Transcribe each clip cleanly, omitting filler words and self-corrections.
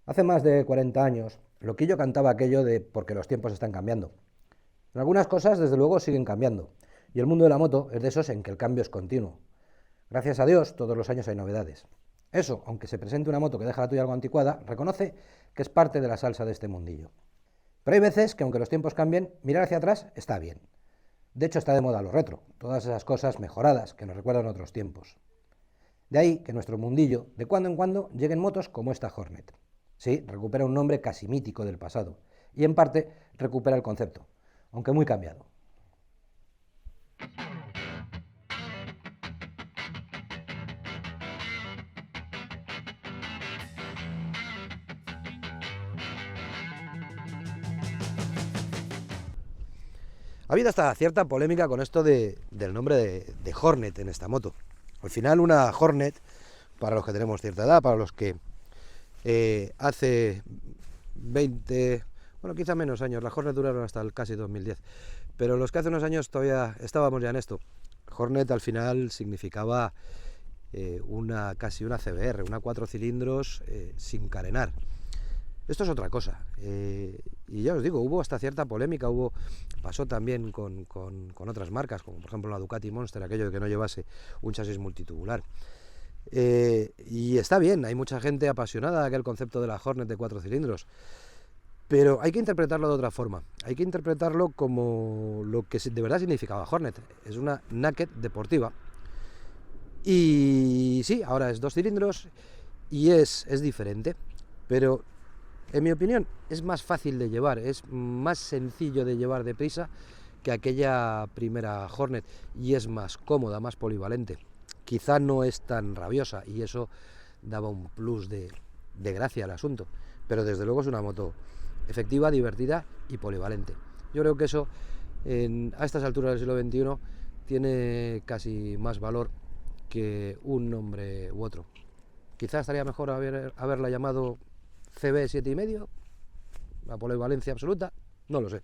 Hace más de 40 años, Loquillo cantaba aquello de porque los tiempos están cambiando. En algunas cosas, desde luego, siguen cambiando. Y el mundo de la moto es de esos en que el cambio es continuo. Gracias a Dios, todos los años hay novedades. Eso, aunque se presente una moto que deja la tuya algo anticuada, reconoce que es parte de la salsa de este mundillo. Pero hay veces que, aunque los tiempos cambien, mirar hacia atrás está bien. De hecho, está de moda lo retro, todas esas cosas mejoradas que nos recuerdan otros tiempos. De ahí que nuestro mundillo, de cuando en cuando, lleguen motos como esta Hornet. Sí, recupera un nombre casi mítico del pasado, y en parte recupera el concepto, aunque muy cambiado. Ha habido hasta cierta polémica con esto del nombre de Hornet en esta moto. Al final una Hornet, para los que tenemos cierta edad, para los que hace 20, bueno, quizá menos años, las Hornet duraron hasta el casi 2010, pero los que hace unos años todavía estábamos ya en esto. Hornet al final significaba casi una CBR, una 4 cilindros sin carenar. Esto es otra cosa, y ya os digo, hubo hasta cierta polémica, pasó también con otras marcas, como por ejemplo la Ducati Monster, aquello de que no llevase un chasis multitubular. Y está bien, hay mucha gente apasionada de aquel concepto de la Hornet de 4 cilindros, pero hay que interpretarlo de otra forma, hay que interpretarlo como lo que de verdad significaba Hornet, es una naked deportiva. Y sí, ahora es 2 cilindros y es diferente, pero en mi opinión es más fácil de llevar, es más sencillo de llevar deprisa que aquella primera Hornet y es más cómoda, más polivalente. Quizá no es tan rabiosa y eso daba un plus de gracia al asunto, pero desde luego es una moto efectiva, divertida y polivalente. Yo creo que eso a estas alturas del siglo XXI tiene casi más valor que un nombre u otro. Quizá estaría mejor haberla llamado CB 7,5, la polivalencia absoluta, no lo sé.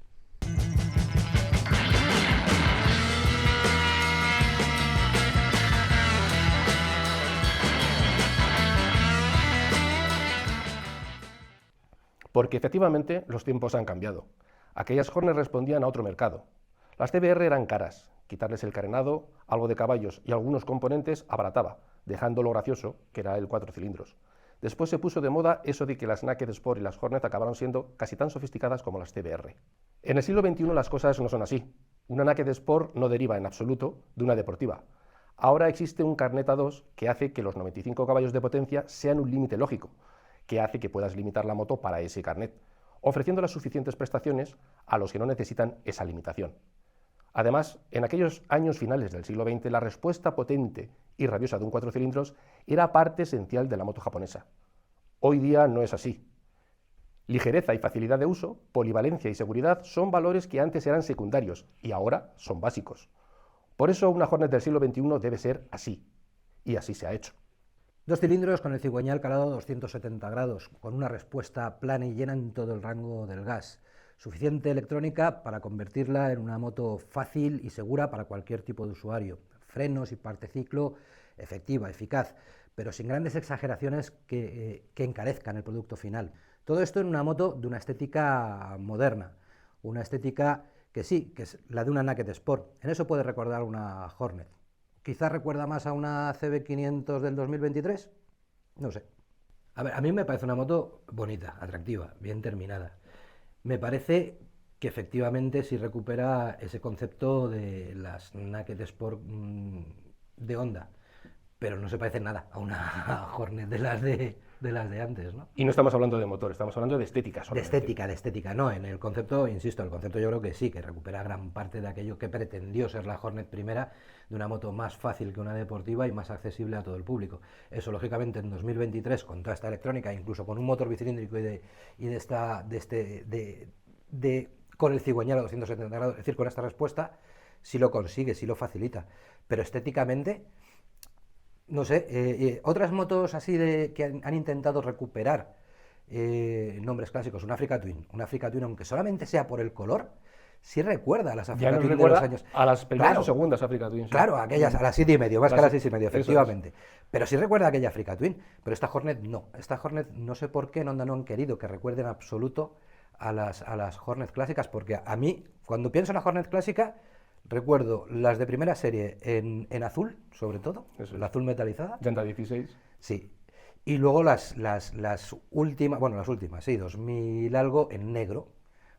Porque efectivamente los tiempos han cambiado. Aquellas Hornet respondían a otro mercado. Las CBR eran caras, quitarles el carenado, algo de caballos y algunos componentes abarataba, dejando lo gracioso, que era el 4 cilindros. Después se puso de moda eso de que las Naked Sport y las Hornet acabaron siendo casi tan sofisticadas como las CBR. En el siglo XXI las cosas no son así. Una Naked Sport no deriva en absoluto de una deportiva. Ahora existe un carnet A2 que hace que los 95 caballos de potencia sean un límite lógico, que hace que puedas limitar la moto para ese carnet, ofreciendo las suficientes prestaciones a los que no necesitan esa limitación. Además, en aquellos años finales del siglo XX, la respuesta potente y rabiosa de un 4 cilindros era parte esencial de la moto japonesa. Hoy día no es así. Ligereza y facilidad de uso, polivalencia y seguridad son valores que antes eran secundarios y ahora son básicos. Por eso una Hornet del siglo XXI debe ser así, y así se ha hecho. 2 cilindros con el cigüeñal calado a 270 grados, con una respuesta plana y llena en todo el rango del gas. Suficiente electrónica para convertirla en una moto fácil y segura para cualquier tipo de usuario. Frenos y parte ciclo efectiva, eficaz, pero sin grandes exageraciones que encarezcan el producto final. Todo esto en una moto de una estética moderna, una estética que sí, que es la de una Naked Sport. En eso puede recordar una Hornet. Quizás recuerda más a una CB500 del 2023, no sé. A ver, a mí me parece una moto bonita, atractiva, bien terminada. Me parece que efectivamente sí recupera ese concepto de las Naked Sport de Honda, pero no se parece en nada a una Hornet de las de antes, ¿no? Y no estamos hablando de motor, estamos hablando de estética solamente. De estética, no, en el concepto, insisto, el concepto yo creo que sí, que recupera gran parte de aquello que pretendió ser la Hornet primera, de una moto más fácil que una deportiva y más accesible a todo el público. Eso, lógicamente, en 2023, con toda esta electrónica, incluso con un motor bicilíndrico con el cigüeñal a 270 grados, es decir, con esta respuesta, sí lo consigue, sí lo facilita, pero estéticamente, no sé, otras motos así que han intentado recuperar nombres clásicos, un Africa Twin, aunque solamente sea por el color, sí recuerda a las Ya Africa nos Twin de recuerda los años. a las primeras Claro. o segundas Africa Twin. Sí. Claro, aquellas a las 7:30, más que a las 6:30, Eso es. efectivamente. Pero sí recuerda aquella Africa Twin. Pero esta Hornet no. Esta Hornet no sé por qué no han querido que recuerde en absoluto a las Hornet clásicas, porque a mí, cuando pienso en la Hornet clásica, recuerdo las de primera serie en azul, sobre todo, Eso es. la azul metalizada. Llanta 16. Sí. Y luego las últimas, bueno, sí, 2000 algo en negro,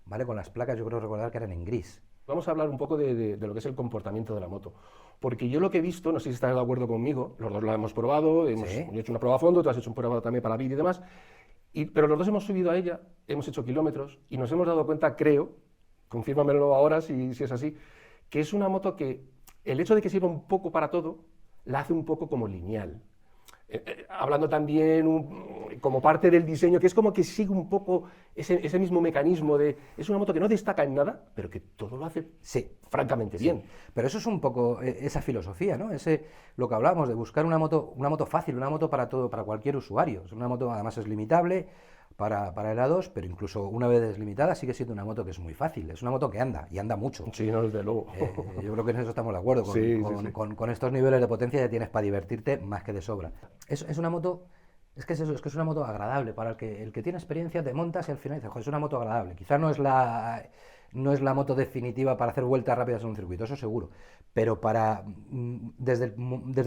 ¿vale? Con las placas yo creo recordar que eran en gris. Vamos a hablar un poco de lo que es el comportamiento de la moto. Porque yo lo que he visto, no sé si estás de acuerdo conmigo, los dos la hemos probado, yo he hecho una prueba a fondo, tú has hecho una prueba también para vídeo y demás, pero los dos hemos subido a ella, hemos hecho kilómetros y nos hemos dado cuenta, creo, confírmamelo ahora si es así, que es una moto que el hecho de que sirva un poco para todo, la hace un poco como lineal. Hablando también como parte del diseño, que es como que sigue un poco ese mismo mecanismo de... Es una moto que no destaca en nada, pero que todo lo hace francamente bien. Pero eso es un poco esa filosofía, ¿no? Lo que hablábamos de buscar una moto fácil, una moto para todo, para cualquier usuario. Una moto además es limitable para el A2, pero incluso una vez deslimitada sigue siendo una moto que es muy fácil. Es una moto que anda, y anda mucho. Sí, no, desde luego. Yo creo que en eso estamos de acuerdo. Con estos niveles de potencia ya tienes para divertirte más que de sobra. Es una moto... Es que es eso, es que es una moto agradable. Para el que tiene experiencia, te montas y al final dices, joder, es una moto agradable. Quizá no es la moto definitiva para hacer vueltas rápidas en un circuito, eso seguro. Pero desde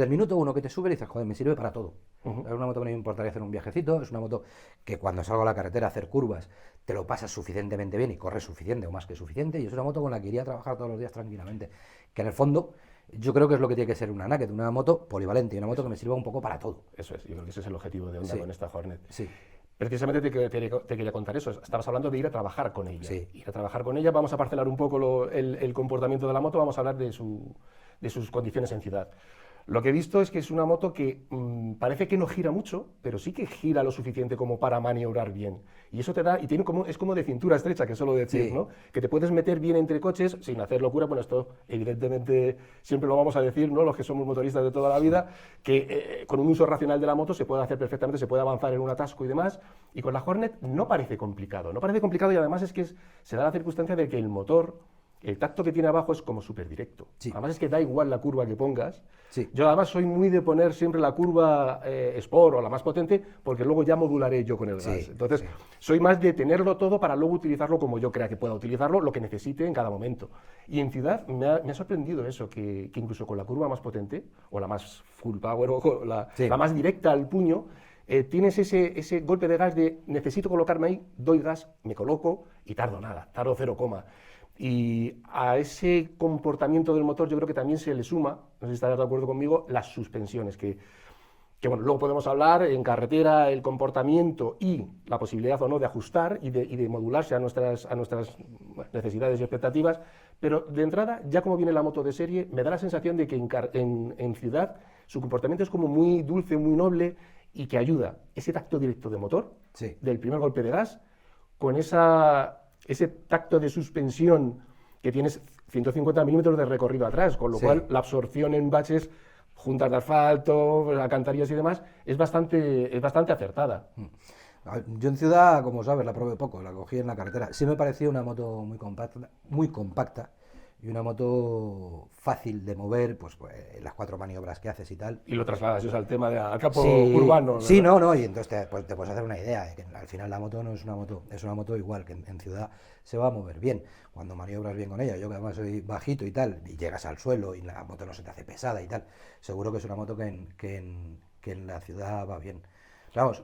el minuto uno que te sube dices, joder, me sirve para todo. Es una moto que no me importaría hacer un viajecito, es una moto que cuando salgo a la carretera a hacer curvas te lo pasas suficientemente bien y corres suficiente o más que suficiente, y es una moto con la que iría a trabajar todos los días tranquilamente. Que en el fondo... Yo creo que es lo que tiene que ser una Naked, una moto polivalente, una moto que me sirva un poco para todo. Eso es, yo creo que ese es el objetivo de Honda con esta Hornet. Sí. Precisamente te quería contar eso, estabas hablando de ir a trabajar con ella. Sí. Ir a trabajar con ella, vamos a parcelar un poco el comportamiento de la moto, vamos a hablar de sus condiciones en ciudad. Lo que he visto es que es una moto que parece que no gira mucho, pero sí que gira lo suficiente como para maniobrar bien. Y eso te da, y es como de cintura estrecha, que suelo decir, ¿no? Que te puedes meter bien entre coches sin hacer locura. Bueno, esto evidentemente siempre lo vamos a decir, ¿no? Los que somos motoristas de toda la vida, que con un uso racional de la moto se puede hacer perfectamente, se puede avanzar en un atasco y demás. Y con la Hornet no parece complicado, y además es que se da la circunstancia de que el motor... El tacto que tiene abajo es como súper directo. Sí. Además es que da igual la curva que pongas. Sí. Yo además soy muy de poner siempre la curva Sport o la más potente, porque luego ya modularé yo con el gas. Entonces, soy más de tenerlo todo para luego utilizarlo como yo crea que pueda utilizarlo, lo que necesite en cada momento. Y en ciudad me ha sorprendido eso, que incluso con la curva más potente, o la más full power, o la más directa al puño, tienes ese golpe de gas de necesito colocarme ahí, doy gas, me coloco y tardo nada, tardo 0, y a ese comportamiento del motor yo creo que también se le suma, no sé si estarás de acuerdo conmigo, las suspensiones, que bueno, luego podemos hablar en carretera, el comportamiento y la posibilidad o no de ajustar y de modularse a nuestras necesidades y expectativas, pero de entrada, ya como viene la moto de serie, me da la sensación de que en ciudad su comportamiento es como muy dulce, muy noble, y que ayuda ese tacto directo de motor, del primer golpe de gas, con ese tacto de suspensión que tienes 150 milímetros de recorrido atrás, con lo cual la absorción en baches, juntas de asfalto, alcantarillas y demás, es bastante acertada. Yo en ciudad, como sabes, la probé poco, la cogí en la carretera. Sí me pareció una moto muy compacta y una moto fácil de mover, pues las 4 maniobras que haces y tal. Y lo trasladas eso al tema al campo urbano, ¿verdad? Sí, no, y entonces te puedes hacer una idea de que al final la moto no es una moto, es una moto igual, que en ciudad se va a mover bien, cuando maniobras bien con ella. Yo que además soy bajito y tal, y llegas al suelo y la moto no se te hace pesada y tal, seguro que es una moto que en la ciudad va bien. Pero vamos,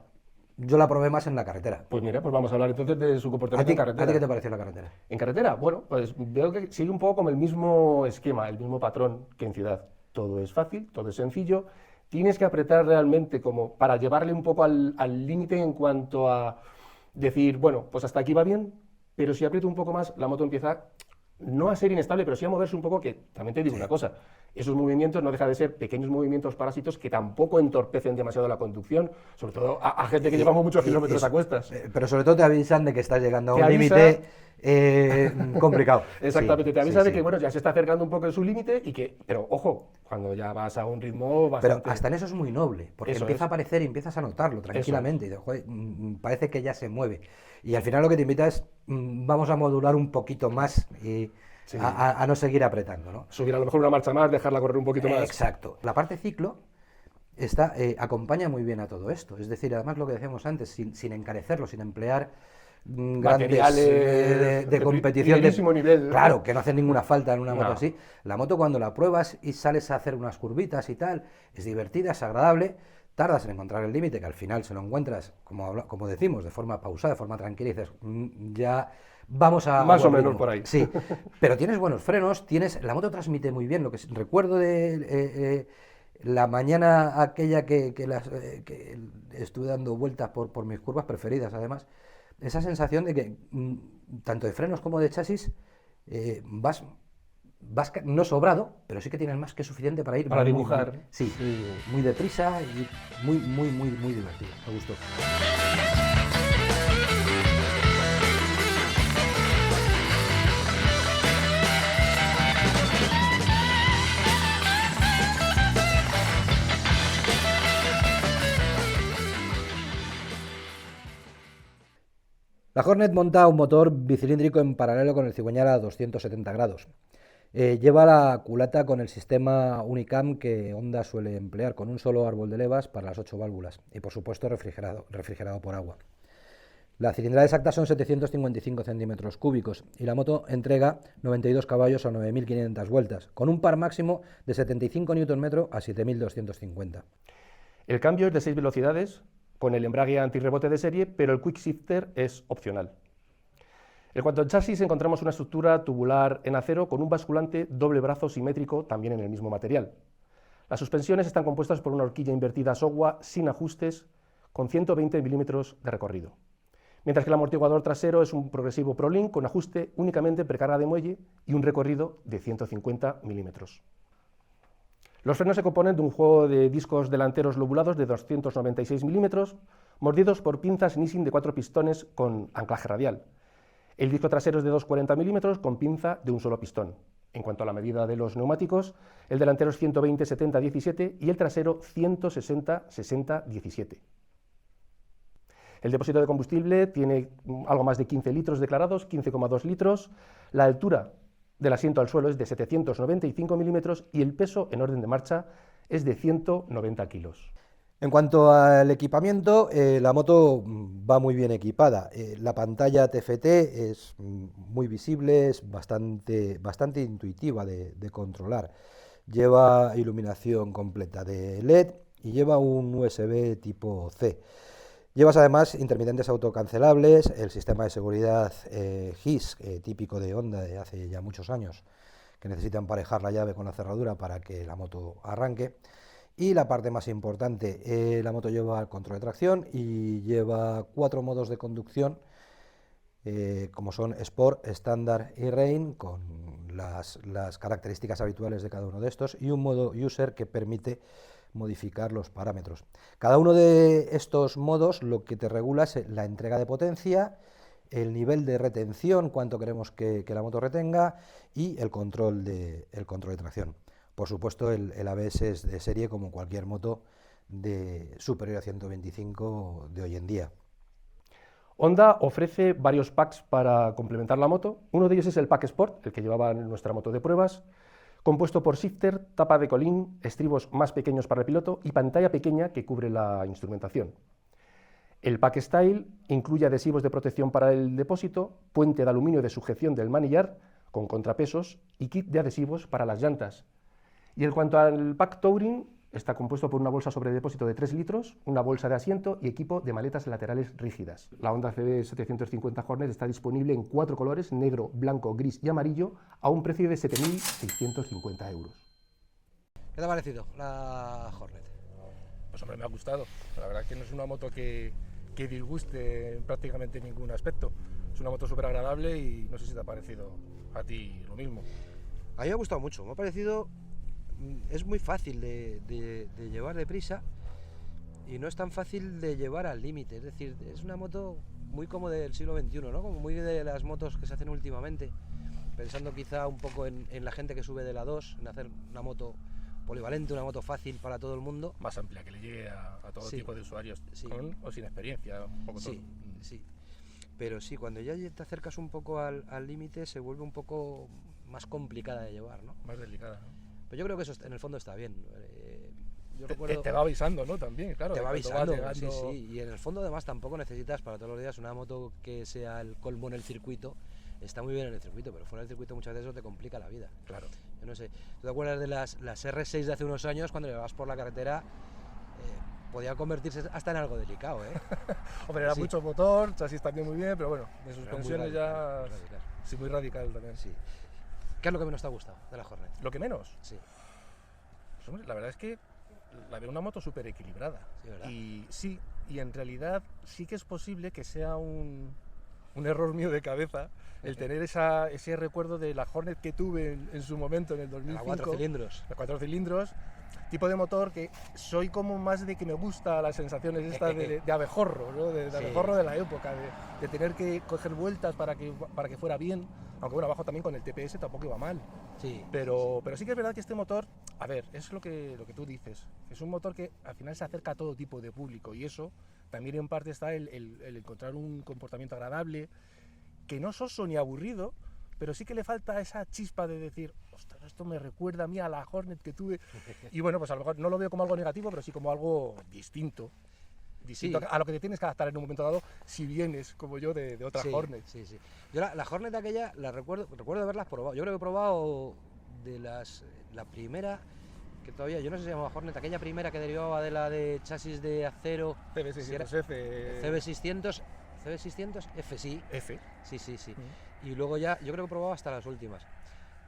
yo la probé más en la carretera. Pues mira, pues vamos a hablar entonces de su comportamiento en carretera. ¿A ti qué te pareció la carretera? En carretera, bueno, pues veo que sigue un poco como el mismo esquema, el mismo patrón que en ciudad. Todo es fácil, todo es sencillo. Tienes que apretar realmente como para llevarle un poco al límite en cuanto a decir, bueno, pues hasta aquí va bien, pero si aprieto un poco más, la moto empieza no a ser inestable, pero sí a moverse un poco, que también te digo una cosa, esos movimientos no dejan de ser pequeños movimientos parásitos que tampoco entorpecen demasiado la conducción, sobre todo a gente que llevamos muchos kilómetros a cuestas. Pero sobre todo te avisan de que estás llegando a un límite complicado. Exactamente, te avisa de que bueno, ya se está acercando un poco de su límite y que, pero ojo, cuando ya vas a un ritmo bastante... Pero hasta en eso es muy noble, porque empieza a aparecer y empiezas a notarlo tranquilamente. Y dices, joder, parece que ya se mueve. Y al final lo que te invita es, vamos a modular un poquito más Sí. a no seguir apretando, ¿no? Subir a lo mejor una marcha más, dejarla correr un poquito más. Exacto. La parte ciclo acompaña muy bien a todo esto. Es decir, además lo que decíamos antes, sin encarecerlo, sin emplear grandes Materiales de competición primerísimo nivel. Claro, que no hacen ninguna falta en una moto No. así. La moto cuando la pruebas y sales a hacer unas curvitas y tal, es divertida, es agradable, tardas en encontrar el límite, que al final se lo encuentras, como decimos, de forma pausada, de forma tranquila, y dices, ya vamos a Más o buen menos ritmo". por ahí. Sí, pero tienes buenos frenos, la moto transmite muy bien. Lo que recuerdo de la mañana aquella que estuve dando vueltas por mis curvas preferidas, además, esa sensación de que tanto de frenos como de chasis vas no sobrado, pero sí que tienes más que suficiente para ir Para dibujar. Sí, muy deprisa y muy divertido. Me gustó. La Hornet monta un motor bicilíndrico en paralelo con el cigüeñal a 270 grados. Lleva la culata con el sistema Unicam que Honda suele emplear, con un solo árbol de levas para las 8 válvulas y, por supuesto, refrigerado por agua. La cilindrada exacta son 755 centímetros cúbicos y la moto entrega 92 caballos a 9.500 vueltas, con un par máximo de 75 Nm a 7.250. El cambio es de 6 velocidades, con el embrague antirrebote de serie, pero el quick shifter es opcional. En cuanto al chasis, encontramos una estructura tubular en acero con un basculante doble brazo simétrico también en el mismo material. Las suspensiones están compuestas por una horquilla invertida Showa sin ajustes con 120 milímetros de recorrido, mientras que el amortiguador trasero es un progresivo ProLink con ajuste únicamente en precarga de muelle y un recorrido de 150 milímetros. Los frenos se componen de un juego de discos delanteros lobulados de 296 milímetros, mordidos por pinzas Nissin de 4 pistones con anclaje radial. El disco trasero es de 240 milímetros con pinza de un solo pistón. En cuanto a la medida de los neumáticos, el delantero es 120-70-17 y el trasero 160-60-17. El depósito de combustible tiene algo más de 15 litros declarados, 15,2 litros. La altura del asiento al suelo es de 795 milímetros y el peso en orden de marcha es de 190 kilos. En cuanto al equipamiento, la moto va muy bien equipada. La pantalla TFT es muy visible, es bastante intuitiva de controlar. Lleva iluminación completa de LED y lleva un USB tipo C. Llevas además intermitentes autocancelables, el sistema de seguridad GIS, típico de Honda de hace ya muchos años, que necesita emparejar la llave con la cerradura para que la moto arranque. Y la parte más importante, la moto lleva el control de tracción y lleva 4 modos de conducción, como son Sport, Standard y Rain, con las características habituales de cada uno de estos, y un modo User que permite modificar los parámetros. Cada uno de estos modos lo que te regula es la entrega de potencia, el nivel de retención, cuánto queremos que la moto retenga, y el control de tracción. Por supuesto, el ABS es de serie como cualquier moto superior a 125 de hoy en día. Honda ofrece varios packs para complementar la moto. Uno de ellos es el Pack Sport, el que llevaba nuestra moto de pruebas, compuesto por shifter, tapa de colín, estribos más pequeños para el piloto y pantalla pequeña que cubre la instrumentación. El Pack Style incluye adhesivos de protección para el depósito, puente de aluminio de sujeción del manillar con contrapesos y kit de adhesivos para las llantas. Y en cuanto al Pack Touring, está compuesto por una bolsa sobre depósito de 3 litros, una bolsa de asiento y equipo de maletas laterales rígidas. La Honda CB 750 Hornet está disponible en 4 colores, negro, blanco, gris y amarillo, a un precio de 7.650 euros. ¿Qué te ha parecido la Hornet? Pues hombre, me ha gustado. La verdad es que no es una moto que disguste en prácticamente ningún aspecto. Es una moto súper agradable y no sé si te ha parecido a ti lo mismo. A mí me ha gustado mucho, me ha parecido... Es muy fácil de llevar deprisa y no es tan fácil de llevar al límite. Es decir, es una moto muy como del siglo XXI, ¿no? Como muy de las motos que se hacen últimamente, pensando quizá un poco en la gente que sube de la 2, en hacer una moto polivalente, una moto fácil para todo el mundo. Más amplia, que le llegue a todo tipo de usuarios, sí, con o sin experiencia. Un poco sí, todo. sí. Pero sí, cuando ya te acercas un poco al límite se vuelve un poco más complicada de llevar, ¿no? Más delicada, ¿no? Pero yo creo que eso en el fondo está bien. Yo Te, recuerdo, te va avisando, ¿no? También, claro. te va cuando avisando, llegando- sí. Y en el fondo además tampoco necesitas para todos los días una moto que sea el colmo en el circuito. Está muy bien en el circuito, pero fuera del circuito muchas veces eso te complica la vida. Claro. Yo no sé, ¿tú te acuerdas de las R6 de hace unos años cuando llevabas por la carretera? Podía convertirse hasta en algo delicado, ¿eh? Hombre, era Sí. mucho motor, chasis también muy bien, pero bueno, de Era muy suspensiones ya... radical, muy radical. Sí, muy radical también. Sí. ¿Qué es lo que menos te ha gustado de la Hornet? Lo que menos, Sí. pues, hombre, la verdad es que la veo una moto súper equilibrada. Sí, ¿verdad? Y sí, y en realidad sí que es posible que sea un error mío de cabeza el tener ese recuerdo de la Hornet que tuve en su momento, en el 2005. A 4 cilindros. De 4 cilindros, tipo de motor que soy como más de que me gusta las sensaciones estas de abejorro, ¿no? De Sí. abejorro de la época, de tener que coger vueltas para que fuera bien, aunque bueno, abajo también con el TPS tampoco iba mal, Sí. pero sí que es verdad que este motor, a ver, es lo que tú dices, es un motor que al final se acerca a todo tipo de público y eso también en parte está el encontrar un comportamiento agradable, que no soso ni aburrido, pero sí que le falta esa chispa de decir, ostras, esto me recuerda a mí a la Hornet que tuve. Y bueno, pues a lo mejor no lo veo como algo negativo, pero sí como algo distinto. Distinto Sí. a lo que te tienes que adaptar en un momento dado si vienes, como yo, de otra Sí, Hornet. Sí, sí. Yo la Hornet aquella, la recuerdo haberlas probado. Yo creo que he probado de la primera, que todavía, yo no sé si se llamaba Hornet, aquella primera que derivaba de la de chasis de acero. si era CB600F. CB600 F, sí. F. Sí, sí, sí. Y luego ya, yo creo que he probado hasta las últimas.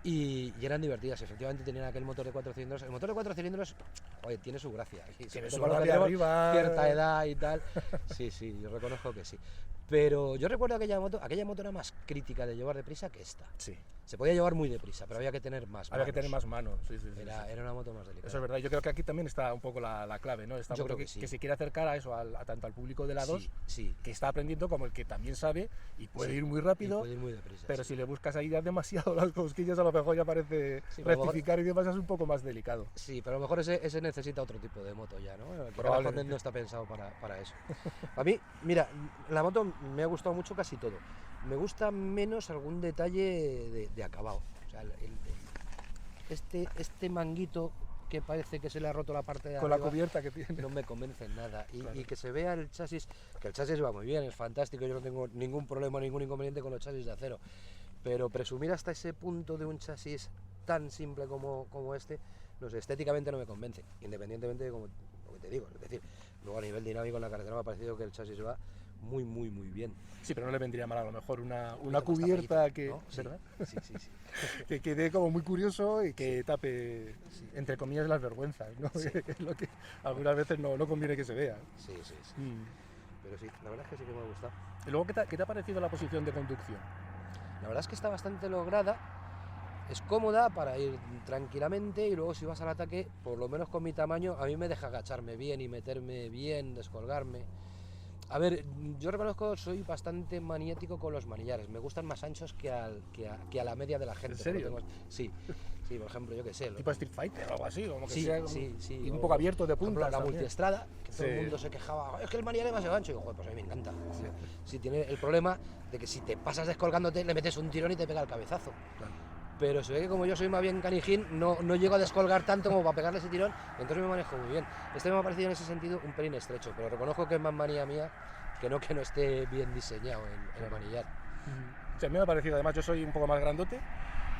Y eran divertidas, efectivamente tenían aquel motor de 4 cilindros. El motor de 4 cilindros, oye, tiene su gracia. Y sobre Tiene todo su con los que gracia tenemos arriba. cierta edad y tal. Sí, sí, yo reconozco que sí. Pero yo recuerdo aquella moto era más crítica de llevar deprisa que esta. Sí. Se podía llevar muy deprisa, pero había que tener más Había que manos. tener más manos. Sí, sí, sí, Era, sí. era una moto más delicada. Eso es verdad. Yo creo que aquí también está un poco la clave, ¿no? Esta Yo moto creo que sí. que se quiere acercar a eso, a tanto al público de la 2, Sí, sí. que está aprendiendo como el que también sabe y puede Sí, ir muy y rápido. puede ir muy deprisa. Pero sí. si le buscas ahí ya demasiado las cosquillas, a lo mejor ya parece Sí, pero a lo mejor- rectificar y demás es un poco más delicado. Sí, pero a lo mejor ese necesita otro tipo de moto ya, ¿no? El Probablemente. Hornet no está pensado para eso. A mí, mira, la moto me ha gustado mucho casi todo. Me gusta menos algún detalle de acabado. O sea, este manguito que parece que se le ha roto la parte de Con la arriba, cubierta que tiene. no me convence en nada. Y, Claro. y que se vea el chasis, que el chasis va muy bien, es fantástico, yo no tengo ningún problema, ningún inconveniente con los chasis de acero. Pero presumir hasta ese punto de un chasis tan simple como este, no sé, estéticamente no me convence, independientemente de como lo que te digo. Es decir, luego a nivel dinámico en la carretera me ha parecido que el chasis va muy, muy, muy bien. Sí, pero no le vendría mal a lo mejor una Con esta cubierta tapallita, que, ¿no? Sí, ¿verdad? sí, sí, sí. Que quede como muy curioso y que tape, entre comillas, las vergüenzas, ¿no? Sí. Que es lo que algunas veces no conviene que se vea. Sí, sí, sí. Mm. Pero sí, la verdad es que sí que me ha gustado. Y luego, ¿qué te ha parecido la posición de conducción? La verdad es que está bastante lograda, es cómoda para ir tranquilamente y luego si vas al ataque, por lo menos con mi tamaño, a mí me deja agacharme bien y meterme bien, descolgarme. A ver, yo reconozco, soy bastante maniático con los manillares, me gustan más anchos que a la media de la gente. ¿En serio? porque Sí, sí, por ejemplo, yo qué sé. Tipo Street Fighter o algo así, como que Sí, sea sí, sí. y un o, poco abierto de por ejemplo, puntas. la también. multiestrada, que todo el Sí. mundo se quejaba, es que el manillar es demasiado ancho. Y digo, joder, pues a mí me encanta. Sí, tiene el problema de que si te pasas descolgándote, le metes un tirón y te pega el cabezazo. Claro. Pero se ve que como yo soy más bien canijín, no llego a descolgar tanto como para pegarle ese tirón, entonces me manejo muy bien. Este me ha parecido en ese sentido un pelín estrecho, pero reconozco que es más manía mía que no esté bien diseñado el manillar. O sea, a mí me ha parecido, además yo soy un poco más grandote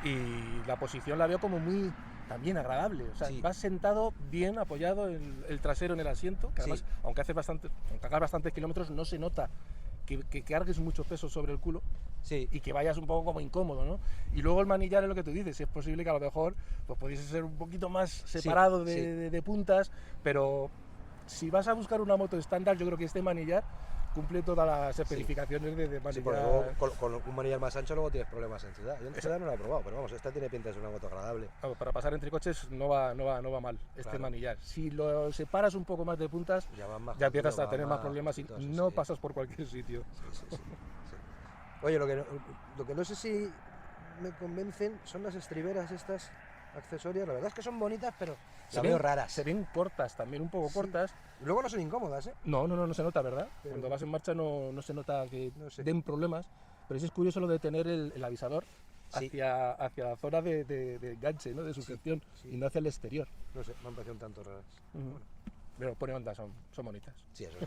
y la posición la veo como muy también agradable. O sea, Sí. vas sentado bien apoyado, el trasero en el asiento, que además, Sí. aunque hagas bastantes kilómetros, no se nota que cargues mucho peso sobre el culo Sí, y que vayas un poco como incómodo, ¿no? Y luego el manillar es lo que tú dices, es posible que a lo mejor pues pudiese ser un poquito más separado sí. de puntas, pero si vas a buscar una moto estándar, yo creo que este manillar cumple todas las especificaciones de manillar. sí, porque luego con un manillar más ancho luego tienes problemas en ciudad. Yo en ciudad no lo he probado, pero vamos, esta tiene pinta de ser una moto agradable. Vamos, para pasar entre coches no va mal este Claro. manillar. Si lo separas un poco más de puntas, Ya van más ya empiezas juntitos, a tener van más problemas y juntitos, sí, no sí. pasas por cualquier sitio. Sí, sí, sí, sí. Oye, lo que no sé si me convencen son las estriberas estas accesorias. La verdad es que son bonitas, pero las veo raras. Se ven cortas, también un poco Sí. cortas. Y luego no son incómodas, ¿eh? No se nota, ¿verdad? Pero- Cuando vas en marcha no se nota que No sé. den problemas. Pero sí es curioso lo de tener el avisador Sí. hacia la zona de enganche, ¿no? De sujeción, sí. y no hacia el exterior. No sé, me han parecido un tanto raras. Pero pone ondas, son bonitas. Sí, eso sí.